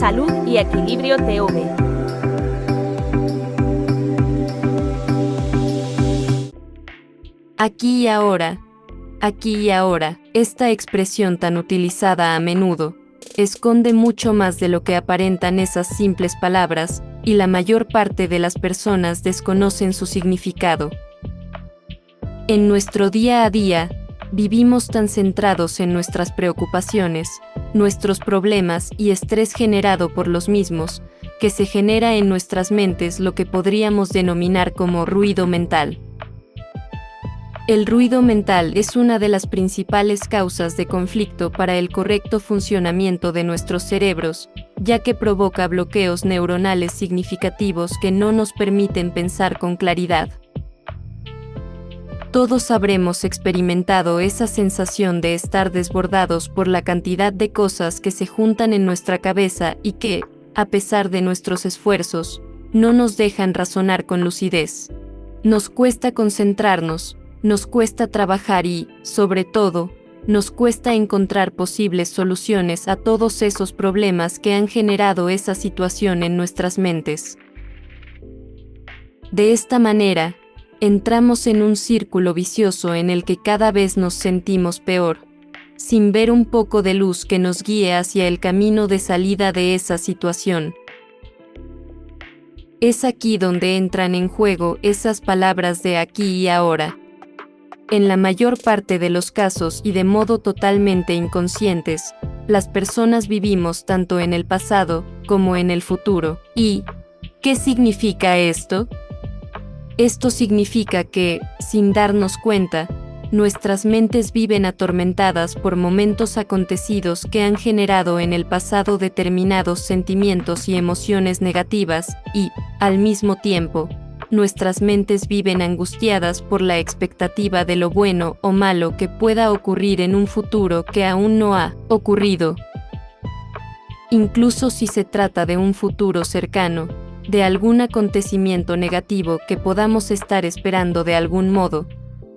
Salud y Equilibrio TV. Aquí y ahora, esta expresión tan utilizada a menudo, esconde mucho más de lo que aparentan esas simples palabras, y la mayor parte de las personas desconocen su significado. En nuestro día a día, vivimos tan centrados en nuestras preocupaciones, nuestros problemas y estrés generado por los mismos, que se genera en nuestras mentes lo que podríamos denominar como ruido mental. El ruido mental es una de las principales causas de conflicto para el correcto funcionamiento de nuestros cerebros, ya que provoca bloqueos neuronales significativos que no nos permiten pensar con claridad. Todos habremos experimentado esa sensación de estar desbordados por la cantidad de cosas que se juntan en nuestra cabeza y que, a pesar de nuestros esfuerzos, no nos dejan razonar con lucidez. Nos cuesta concentrarnos, nos cuesta trabajar y, sobre todo, nos cuesta encontrar posibles soluciones a todos esos problemas que han generado esa situación en nuestras mentes. De esta manera, entramos en un círculo vicioso en el que cada vez nos sentimos peor, sin ver un poco de luz que nos guíe hacia el camino de salida de esa situación. Es aquí donde entran en juego esas palabras de aquí y ahora. En la mayor parte de los casos y de modo totalmente inconscientes, las personas vivimos tanto en el pasado como en el futuro. ¿Y qué significa esto? Esto significa que, sin darnos cuenta, nuestras mentes viven atormentadas por momentos acontecidos que han generado en el pasado determinados sentimientos y emociones negativas y, al mismo tiempo, nuestras mentes viven angustiadas por la expectativa de lo bueno o malo que pueda ocurrir en un futuro que aún no ha ocurrido. Incluso si se trata de un futuro cercano, de algún acontecimiento negativo que podamos estar esperando de algún modo,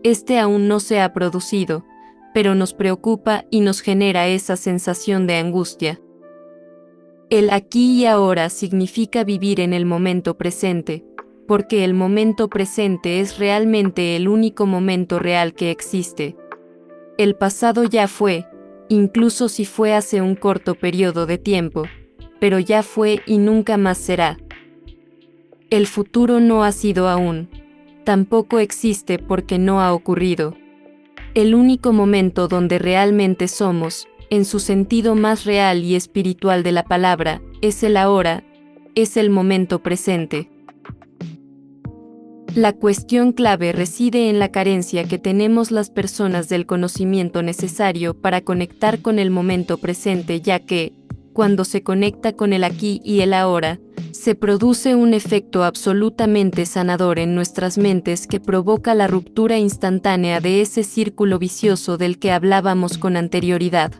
este aún no se ha producido, pero nos preocupa y nos genera esa sensación de angustia. El aquí y ahora significa vivir en el momento presente, porque el momento presente es realmente el único momento real que existe. El pasado ya fue, incluso si fue hace un corto periodo de tiempo, pero ya fue y nunca más será. El futuro no ha sido aún, tampoco existe porque no ha ocurrido. El único momento donde realmente somos, en su sentido más real y espiritual de la palabra, es el ahora, es el momento presente. La cuestión clave reside en la carencia que tenemos las personas del conocimiento necesario para conectar con el momento presente, ya que, cuando se conecta con el aquí y el ahora, se produce un efecto absolutamente sanador en nuestras mentes que provoca la ruptura instantánea de ese círculo vicioso del que hablábamos con anterioridad.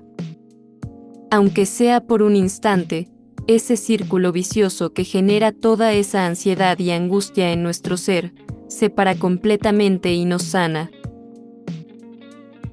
Aunque sea por un instante, ese círculo vicioso que genera toda esa ansiedad y angustia en nuestro ser, se para completamente y nos sana.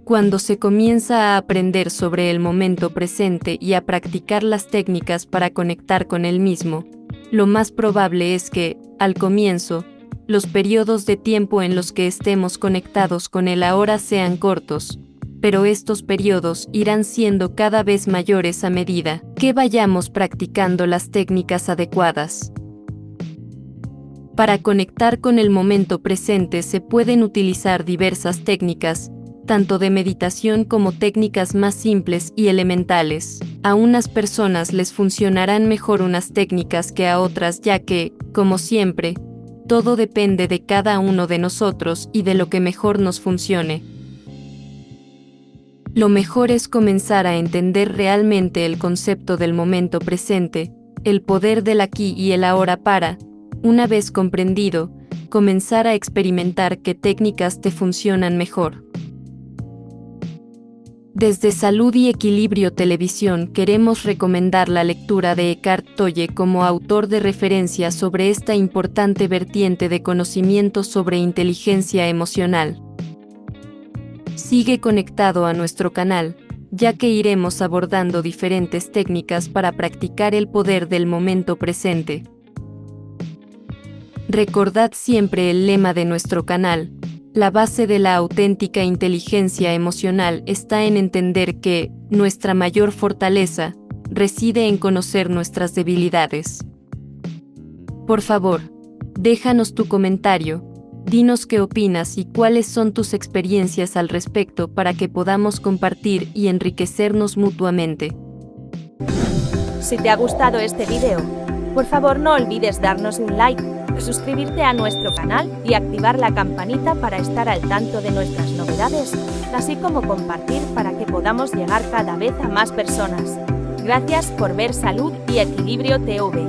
Cuando se comienza a aprender sobre el momento presente y a practicar las técnicas para conectar con él mismo, lo más probable es que, al comienzo, los periodos de tiempo en los que estemos conectados con el ahora sean cortos, pero estos periodos irán siendo cada vez mayores a medida que vayamos practicando las técnicas adecuadas. Para conectar con el momento presente se pueden utilizar diversas técnicas, tanto de meditación como técnicas más simples y elementales. A unas personas les funcionarán mejor unas técnicas que a otras, ya que, como siempre, todo depende de cada uno de nosotros y de lo que mejor nos funcione. Lo mejor es comenzar a entender realmente el concepto del momento presente, el poder del aquí y el ahora para, una vez comprendido, comenzar a experimentar qué técnicas te funcionan mejor. Desde Salud y Equilibrio Televisión queremos recomendar la lectura de Eckhart Tolle como autor de referencia sobre esta importante vertiente de conocimiento sobre inteligencia emocional. Sigue conectado a nuestro canal, ya que iremos abordando diferentes técnicas para practicar el poder del momento presente. Recordad siempre el lema de nuestro canal: la base de la auténtica inteligencia emocional está en entender que nuestra mayor fortaleza reside en conocer nuestras debilidades. Por favor, déjanos tu comentario, dinos qué opinas y cuáles son tus experiencias al respecto para que podamos compartir y enriquecernos mutuamente. Si te ha gustado este video, por favor no olvides darnos un like, suscribirte a nuestro canal y activar la campanita para estar al tanto de nuestras novedades, así como compartir para que podamos llegar cada vez a más personas. Gracias por ver Salud y Equilibrio TV.